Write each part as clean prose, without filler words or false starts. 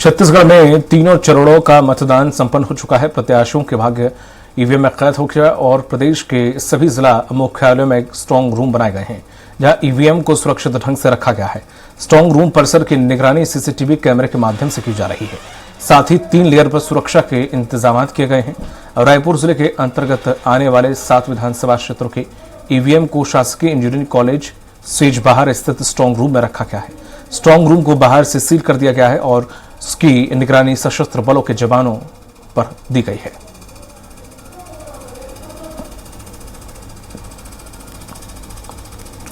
छत्तीसगढ़ में तीनों चरणों का मतदान संपन्न हो चुका है। प्रत्याशियों के भाग्य ईवीएम में कैद हो गया और प्रदेश के सभी जिला मुख्यालयों में स्ट्रांग रूम बनाए गए हैं, जहां ईवीएम को सुरक्षित ढंग से रखा गया है। स्ट्रांग रूम परिसर की निगरानी सीसीटीवी कैमरे के माध्यम से की जा रही है। साथ ही 3 लेयर पर सुरक्षा के इंतजाम किए गए हैं। रायपुर जिले के अंतर्गत आने वाले 7 विधानसभा क्षेत्रों के ईवीएम को शासकीय इंजीनियरिंग कॉलेज सेज बाहर स्थित स्ट्रांग रूम में रखा गया है। स्ट्रांग रूम को बाहर से सील कर दिया गया है और उसकी निगरानी सशस्त्र बलों के जवानों पर दी गई है।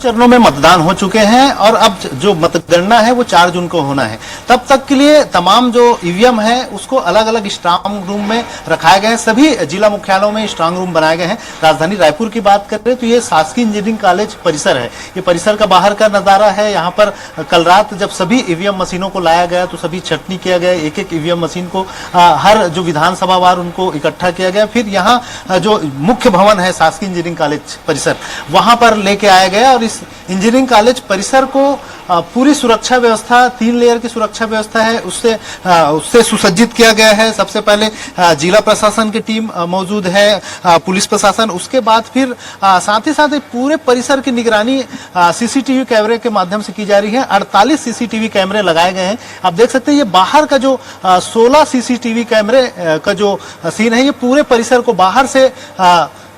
चरणों में मतदान हो चुके हैं और अब जो मतगणना है वो 4 जून को होना है। तब तक के लिए तमाम जो ईवीएम है उसको अलग अलग स्ट्रांग रूम में रखाए गए हैं। सभी जिला मुख्यालयों में स्ट्रांग रूम बनाए गए हैं। राजधानी रायपुर की बात करें तो ये शासकीय इंजीनियरिंग कॉलेज परिसर है। ये परिसर का बाहर का नजारा है। यहाँ पर कल रात जब सभी ईवीएम मशीनों को लाया गया तो सभी छटनी किया गया। एक एक ईवीएम मशीन को हर जो विधानसभा वार उनको इकट्ठा किया गया। फिर यहाँ जो मुख्य भवन है शासकीय इंजीनियरिंग कॉलेज परिसर, वहां पर लेके आया गया और इस इंजीनियरिंग कॉलेज परिसर को पूरी सुरक्षा व्यवस्था, 3 लेयर की सुरक्षा व्यवस्था है, उससे सुसज्जित किया गया है। सबसे पहले जिला प्रशासन की टीम मौजूद है, पुलिस प्रशासन, उसके बाद फिर साथ ही साथ पूरे परिसर की निगरानी सीसीटीवी कैमरे के माध्यम से की जा रही है। 48 सीसीटीवी कैमरे लगाए गए हैं। आप देख सकते हैं ये बाहर का जो 16 सीसीटीवी कैमरे का जो सीन है, ये पूरे परिसर को बाहर से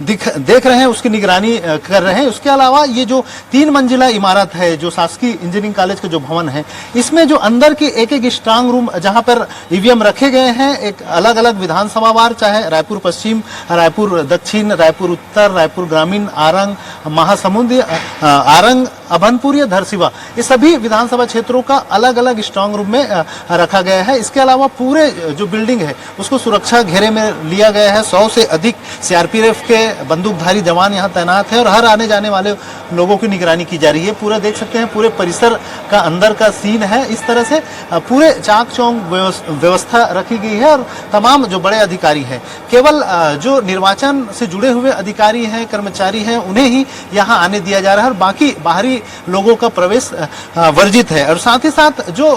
देख रहे हैं, उसकी निगरानी कर रहे हैं। उसके अलावा ये जो 3 मंजिला इमारत है, जो शासकीय इंजीनियरिंग कॉलेज का जो भवन है, इसमें जो अंदर की एक एक स्ट्रांग रूम जहां पर ईवीएम रखे गए हैं, एक अलग अलग विधानसभा वार, चाहे रायपुर पश्चिम, रायपुर दक्षिण, रायपुर उत्तर, रायपुर ग्रामीण, आरंग, महासमुंद, आरंग, अभनपुर या धरसीवा, ये सभी विधानसभा क्षेत्रों का अलग अलग स्ट्रांग रूम में रखा गया है। इसके अलावा पूरे जो बिल्डिंग है उसको सुरक्षा घेरे में लिया गया है। 100 से अधिक सीआरपीएफ के बंदूकधारी जवान यहाँ तैनात है और हर आने जाने वाले लोगों की निगरानी की जा रही है। पूरा देख सकते हैं, पूरे परिसर का अंदर का सीन है। इस तरह से पूरे चाक चौक व्यवस्था रखी गई है और तमाम जो बड़े अधिकारी हैं, केवल जो निर्वाचन से जुड़े हुए अधिकारी हैं, कर्मचारी हैं, उन्हें ही यहाँ आने दिया जा रहा है और बाकी बाहरी लोगों का प्रवेश वर्जित है। और साथ ही साथ जो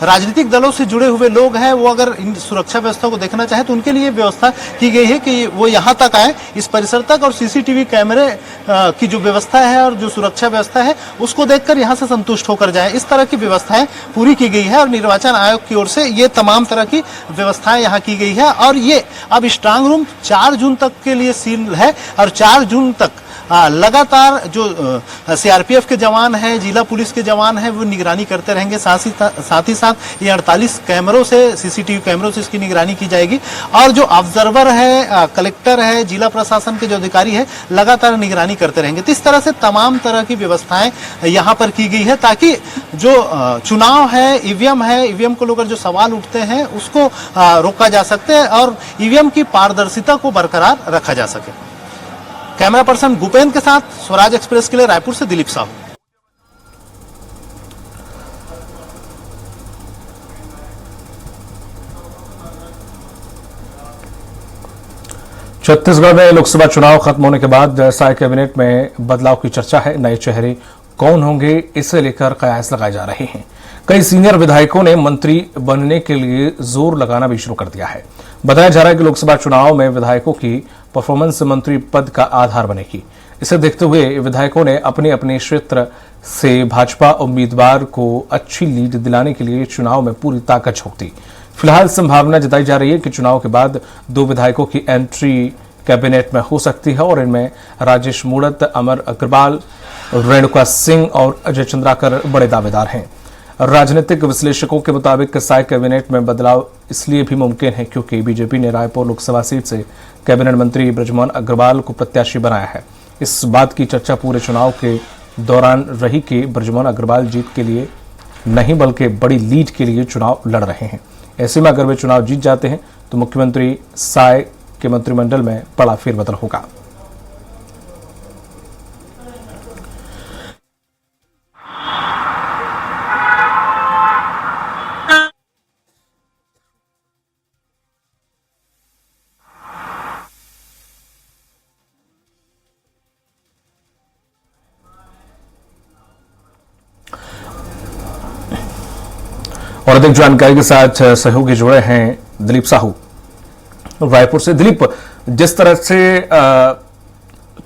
राजनीतिक दलों से जुड़े हुए लोग हैं, वो अगर इन सुरक्षा व्यवस्था को देखना चाहे तो उनके लिए व्यवस्था की गई है कि वो यहाँ तक आए, इस परिसर तक, और सीसीटीवी कैमरे की जो व्यवस्था है और जो सुरक्षा व्यवस्था है उसको देखकर यहाँ से संतुष्ट होकर जाए। इस तरह की व्यवस्थाएं पूरी की गई है और निर्वाचन आयोग की ओर से ये तमाम तरह की व्यवस्थाएं यहाँ की गई है। और ये अब स्ट्रांग रूम 4 जून तक के लिए सील है और 4 जून तक लगातार जो सीआरपीएफ के जवान हैं, जिला पुलिस के जवान हैं, वो निगरानी करते रहेंगे। साथ ही साथ ये 48 कैमरों से, सीसीटीवी कैमरों से इसकी निगरानी की जाएगी और जो ऑब्जर्वर है, कलेक्टर है, जिला प्रशासन के जो अधिकारी है, लगातार निगरानी करते रहेंगे। तो इस तरह से तमाम तरह की व्यवस्थाएं यहाँ पर की गई है ताकि जो चुनाव है, ईवीएम को लेकर जो सवाल उठते हैं उसको रोका जा सकते और ईवीएम की पारदर्शिता को बरकरार रखा जा सके। कैमरा पर्सन भूपेंद्र के साथ स्वराज एक्सप्रेस के लिए रायपुर से दिलीप साहू। छत्तीसगढ़ में लोकसभा चुनाव खत्म होने के बाद साय कैबिनेट में बदलाव की चर्चा है। नए चेहरे कौन होंगे, इसे लेकर कयास लगाए जा रहे हैं। कई सीनियर विधायकों ने मंत्री बनने के लिए जोर लगाना भी शुरू कर दिया है। बताया जा रहा है कि लोकसभा चुनाव में विधायकों की परफॉर्मेंस मंत्री पद का आधार बनेगी। इसे देखते हुए विधायकों ने अपने अपने क्षेत्र से भाजपा उम्मीदवार को अच्छी लीड दिलाने के लिए चुनाव में पूरी ताकत झोंक दी। फिलहाल संभावना जताई जा रही है कि चुनाव के बाद 2 विधायकों की एंट्री कैबिनेट में हो सकती है और इनमें राजेश मूणत, अमर अग्रवाल, रेणुका सिंह और अजय चंद्राकर बड़े दावेदार हैं। राजनीतिक विश्लेषकों के मुताबिक साय कैबिनेट में बदलाव इसलिए भी मुमकिन है क्योंकि बीजेपी ने रायपुर लोकसभा सीट से कैबिनेट मंत्री बृजमोहन अग्रवाल को प्रत्याशी बनाया है। इस बात की चर्चा पूरे चुनाव के दौरान रही कि बृजमोहन अग्रवाल जीत के लिए नहीं बल्कि बड़ी लीड के लिए चुनाव लड़ रहे हैं। ऐसे में अगर वे चुनाव जीत जाते हैं तो मुख्यमंत्री साय के मंत्रिमंडल में बड़ा फेरबदल होगा। और अधिक जानकारी के साथ सहयोगी जुड़े हैं दिलीप साहू रायपुर से। दिलीप, जिस तरह से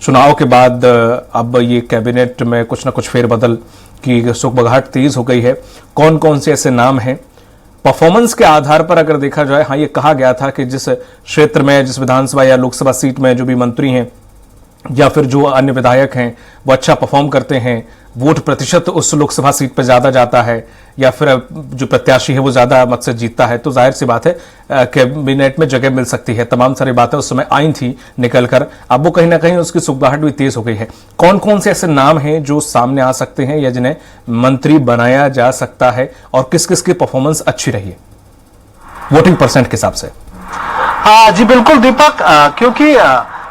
चुनाव के बाद अब ये कैबिनेट में कुछ ना कुछ फेरबदल की सुगबुगाहट तेज हो गई है, कौन कौन से ऐसे नाम हैं? परफॉर्मेंस के आधार पर अगर देखा जाए, हाँ, ये कहा गया था कि जिस क्षेत्र में, जिस विधानसभा या लोकसभा सीट में जो भी मंत्री हैं या फिर जो अन्य विधायक हैं वो अच्छा परफॉर्म करते हैं, वोट प्रतिशत उस लोकसभा सीट पर ज्यादा जाता है या फिर जो प्रत्याशी है वो ज्यादा मत से जीतता है, तो जाहिर सी बात है कैबिनेट में जगह मिल सकती है। तमाम सारी बातें उस समय आई थी निकलकर, अब वो कहीं ना कहीं उसकी सुगबुगाहट भी तेज हो गई है। कौन कौन से ऐसे नाम हैं जो सामने आ सकते हैं या जिन्हें मंत्री बनाया जा सकता है, और किस किस की परफॉर्मेंस अच्छी रही है वोटिंग परसेंट के हिसाब से? जी बिल्कुल दीपक, क्योंकि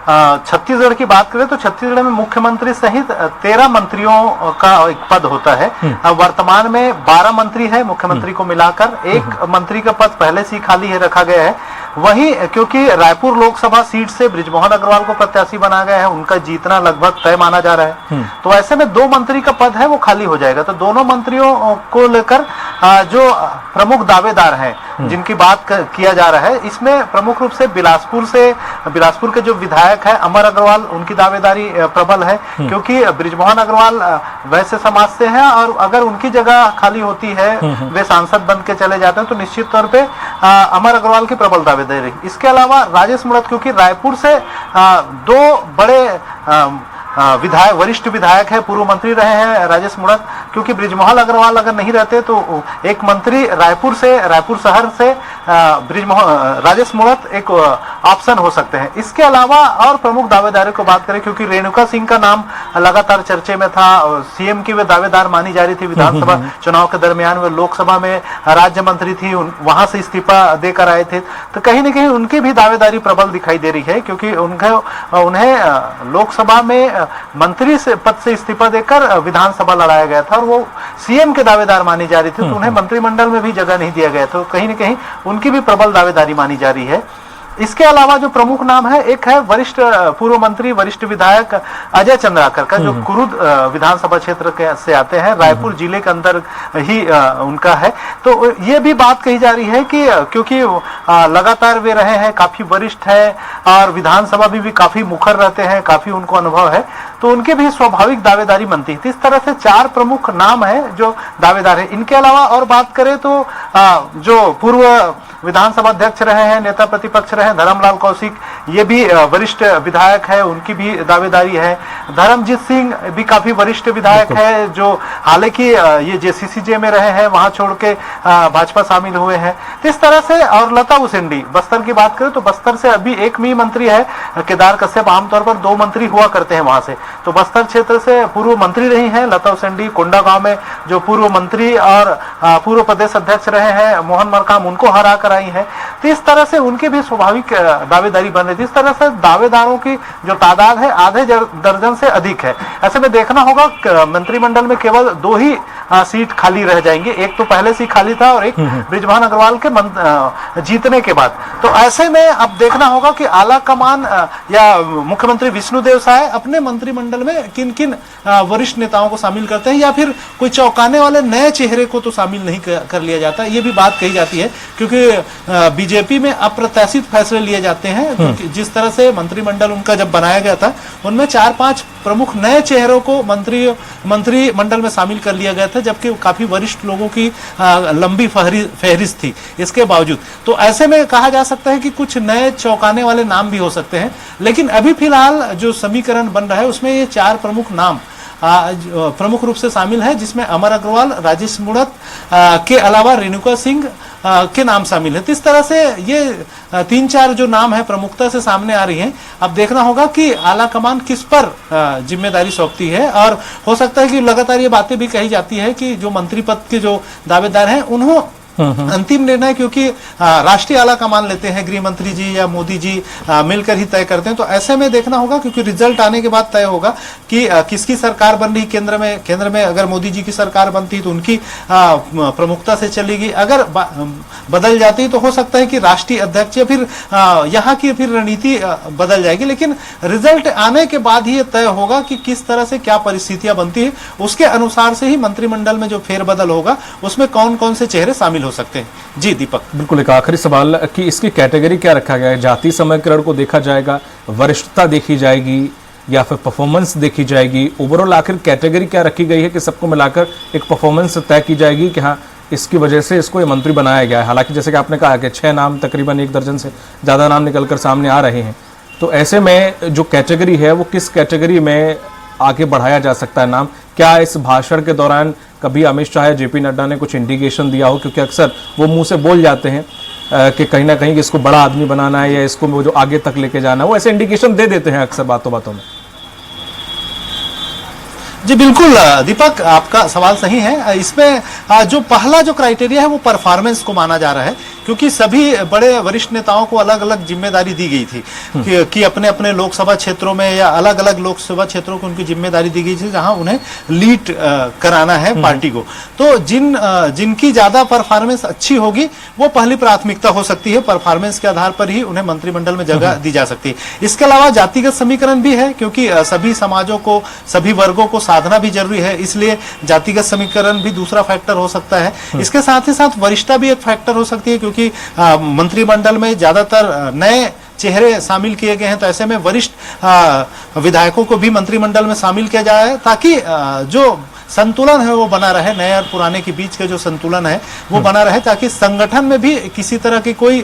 छत्तीसगढ़ की बात करें तो छत्तीसगढ़ में मुख्यमंत्री सहित 13 मंत्रियों का एक पद होता है। वर्तमान में 12 मंत्री है मुख्यमंत्री को मिलाकर, एक मंत्री का पद पहले से ही खाली है, रखा गया है। वहीं क्योंकि रायपुर लोकसभा सीट से बृजमोहन अग्रवाल को प्रत्याशी बनाया गया है, उनका जीतना लगभग तय माना जा रहा है, तो ऐसे में 2 मंत्री का पद है वो खाली हो जाएगा। तो दोनों मंत्रियों को लेकर जो प्रमुख दावेदार हैं जिनकी बात किया जा रहा है, इसमें प्रमुख रूप से बिलासपुर के जो विधायक है अमर अग्रवाल, उनकी दावेदारी प्रबल है, क्योंकि बृजमोहन अग्रवाल वैश्य समाज से है और अगर उनकी जगह खाली होती है, वे सांसद बन के चले जाते हैं, तो निश्चित तौर पे अमर अग्रवाल की प्रबल दावेदारी। इसके अलावा राजेश मुड़त, क्योंकि रायपुर से 2 बड़े विधायक, वरिष्ठ विधायक है, पूर्व मंत्री रहे हैं राजेश मुड़त, क्योंकि बृजमोहन अग्रवाल अगर नहीं रहते तो एक मंत्री रायपुर शहर से राजेश मुड़त एक ऑप्शन हो सकते हैं। इसके अलावा और प्रमुख दावेदारों को बात करें, क्योंकि रेणुका सिंह का नाम लगातार चर्चे में था, सीएम की वे दावेदार मानी जा रही थी। विधानसभा चुनाव के दरमियान वे लोकसभा में राज्य मंत्री थी, वहां से इस्तीफा देकर आए थे, तो कहीं ना कहीं उनकी भी दावेदारी प्रबल दिखाई दे रही है, क्योंकि उन्हें लोकसभा में मंत्री से पद से इस्तीफा देकर विधानसभा लड़ाया गया था और वो सीएम के दावेदार मानी जा रही थी, तो उन्हें मंत्रिमंडल में भी जगह नहीं दिया गया, तो कहीं ना कहीं उनकी भी प्रबल दावेदारी मानी जा रही है। इसके अलावा जो प्रमुख नाम है, एक है वरिष्ठ पूर्व मंत्री, वरिष्ठ विधायक अजय चंद्राकर का, जो कुरुद विधानसभा क्षेत्र से आते हैं, रायपुर जिले के अंदर ही उनका है। तो ये भी बात कही जा रही है कि क्योंकि लगातार वे रहे हैं, काफी वरिष्ठ है और विधानसभा भी काफी मुखर रहते हैं, काफी उनको अनुभव है, तो उनके भी स्वाभाविक दावेदारी बनती है। इस तरह से 4 प्रमुख नाम है जो दावेदार है। इनके अलावा और बात करें तो जो पूर्व विधानसभा अध्यक्ष रहे हैं, नेता प्रतिपक्ष रहे हैं, धर्मलाल कौशिक, ये भी वरिष्ठ विधायक है, उनकी भी दावेदारी है। धर्मजीत सिंह भी काफी वरिष्ठ विधायक है, जो हालांकि ये जेसीसीजे में रहे हैं, वहां छोड़ के भाजपा शामिल हुए हैं। इस तरह से, और लता उसेंडी, बस्तर की बात करें तो बस्तर से अभी एक भी मंत्री है, केदार कश्यप, आमतौर पर 2 मंत्री हुआ करते हैं वहां से, तो बस्तर क्षेत्र से पूर्व मंत्री रही हैं लता उसेंडी। कोंडागांव में जो पूर्व मंत्री और पूर्व प्रदेश अध्यक्ष रहे हैं मोहन मरकाम, उनको हरा कर आई है। तो इस तरह से उनकी भी स्वाभाविक दावेदारी बन रही थी। इस तरह से दावेदारों की जो तादाद है आधे दर्जन से अधिक है। ऐसे में देखना होगा मंत्रिमंडल में केवल 2 ही सीट खाली रह जाएंगे, एक तो पहले से खाली था और एक बृजमोहन अग्रवाल के जीतने के बाद। तो ऐसे में अब देखना होगा कि आला कमान या मुख्यमंत्री विष्णुदेव साय अपने मंत्रिमंडल में किन किन वरिष्ठ नेताओं को शामिल करते हैं, या फिर कोई चौंकाने वाले नए चेहरे को तो शामिल नहीं कर लिया जाता। ये भी बात कही जाती है, क्योंकि बीजेपी में अप्रत्याशित फैसले लिए जाते हैं, क्योंकि जिस तरह से मंत्रिमंडल उनका जब बनाया गया था, उनमें 4-5 प्रमुख नए चेहरों को मंत्रिमंडल में शामिल कर लिया गया था, जबकि काफी वरिष्ठ लोगों की लंबी फहरिस्त थी इसके बावजूद। तो ऐसे में कहा जा सकता है कि कुछ नए चौंकाने वाले नाम भी हो सकते हैं, लेकिन अभी फिलहाल जो समीकरण बन रहा है उसमें ये 4 प्रमुख नाम प्रमुख रूप से शामिल है, जिसमें अमर अग्रवाल, राजेश मुड़त के अलावा रेणुका सिंह के नाम शामिल है। तो इस तरह से ये 3-4 जो नाम है प्रमुखता से सामने आ रही हैं। अब देखना होगा कि आला कमान किस पर जिम्मेदारी सौंपती है, और हो सकता है कि लगातार ये बातें भी कही जाती है कि जो मंत्री पद के जो दावेदार हैं उन्होंने अंतिम निर्णय, क्योंकि राष्ट्रीय आला कमान लेते हैं, गृह मंत्री जी या मोदी जी मिलकर ही तय करते हैं। तो ऐसे में देखना होगा, क्योंकि रिजल्ट आने के बाद तय होगा कि किसकी सरकार बन रही केंद्र में अगर मोदी जी की सरकार बनती तो उनकी प्रमुखता से चलेगी, अगर बदल जाती तो हो सकता है कि राष्ट्रीय अध्यक्ष या फिर यहाँ की फिर रणनीति बदल जाएगी। लेकिन रिजल्ट आने के बाद ही तय होगा कि किस तरह से क्या परिस्थितियां बनती है, उसके अनुसार से ही मंत्रिमंडल में जो फेरबदल होगा उसमें कौन कौन से चेहरे शामिल शामिल हो सकते हैं। जी दीपक। बिल्कुल, एक आखिरी सवाल कि इसकी कैटेगरी क्या रखा गया है? जाति समीकरण को देखा जाएगा, वरिष्ठता देखी जाएगी, या फिर परफॉर्मेंस देखी जाएगी? ओवरऑल आखिर कैटेगरी क्या रखी गई है कि सबको मिलाकर एक परफॉर्मेंस तय की जाएगी कि हाँ इसकी वजह से इसको ये मंत्री बनाया गया है? हालांकि जैसे कि आपने कहा कि 6 नाम, तकरीबन 1 दर्जन से ज़्यादा नाम निकलकर सामने आ रहे हैं, तो ऐसे में जो कैटेगरी है वो किस कैटेगरी में आगे बढ़ाया जा सकता है नाम? क्या इस भाषण के दौरान कभी अमित शाह या जेपी नड्डा ने कुछ इंडिकेशन दिया हो? क्योंकि अक्सर वो मुंह से बोल जाते हैं कि कहीं ना कहीं इसको बड़ा आदमी बनाना है या इसको वो जो आगे तक लेके जाना है, वो ऐसे इंडिकेशन दे देते हैं अक्सर बातों बातों में। जी बिल्कुल दीपक, आपका सवाल सही है। इसमें जो पहला जो क्राइटेरिया है वो परफॉर्मेंस को माना जा रहा है, क्योंकि सभी बड़े वरिष्ठ नेताओं को अलग अलग जिम्मेदारी दी गई थी कि अपने अपने लोकसभा क्षेत्रों में या अलग अलग लोकसभा क्षेत्रों को उनकी जिम्मेदारी दी गई थी जहां उन्हें लीड कराना है पार्टी को। तो जिनकी ज्यादा परफॉर्मेंस अच्छी होगी वो पहली प्राथमिकता हो सकती है, परफॉर्मेंस के आधार पर ही उन्हें मंत्रिमंडल में जगह दी जा सकती है। इसके अलावा जातिगत समीकरण भी है, क्योंकि सभी समाजों को, सभी वर्गों को साधना भी जरूरी है, इसलिए जातिगत समीकरण भी दूसरा फैक्टर हो सकता है। इसके साथ ही साथ वरिष्ठता भी एक फैक्टर हो सकती है, क्योंकि मंत्रिमंडल में ज्यादातर नए चेहरे शामिल किए गए हैं, तो ऐसे में वरिष्ठ विधायकों को भी मंत्रिमंडल में शामिल किया जाए ताकि जो संतुलन है वो बना रहे, नए और पुराने के बीच का जो संतुलन है वो बना रहे, ताकि संगठन में भी किसी तरह की कोई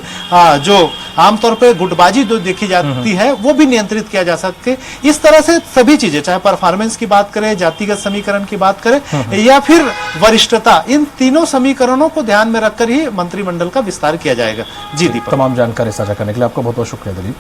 जो आमतौर पे गुटबाजी जो देखी जाती है वो भी नियंत्रित किया जा सके। इस तरह से सभी चीजें, चाहे परफॉर्मेंस की बात करें, जातिगत समीकरण की बात करें या फिर वरिष्ठता, इन तीनों समीकरणों को ध्यान में रखकर ही मंत्रिमंडल का विस्तार किया जाएगा। जी दीपक। तमाम जानकारी साझा करने के लिए आपका बहुत बहुत शुक्रिया दिलीप।